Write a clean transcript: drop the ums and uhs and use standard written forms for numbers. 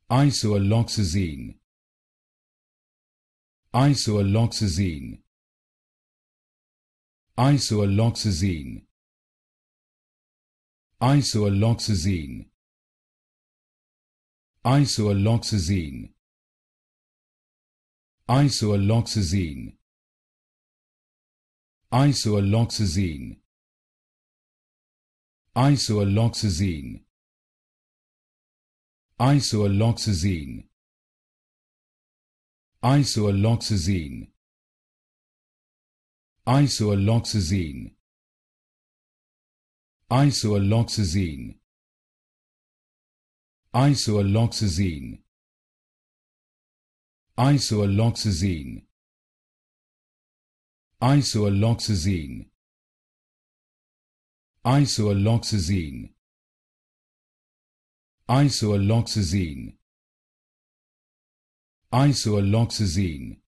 Isoalloxazine. Isoalloxazine. Isoalloxazine. Isoalloxazine. Isoalloxazine. Isoalloxazine. Isoalloxazine. Isoalloxazine. Isoalloxazine. Isoalloxazine. Isoalloxazine. Isoalloxazine. Isoalloxazine. Isoalloxazine. Isoalloxazine. Isoalloxazine. Isoalloxazine. Isoalloxazine.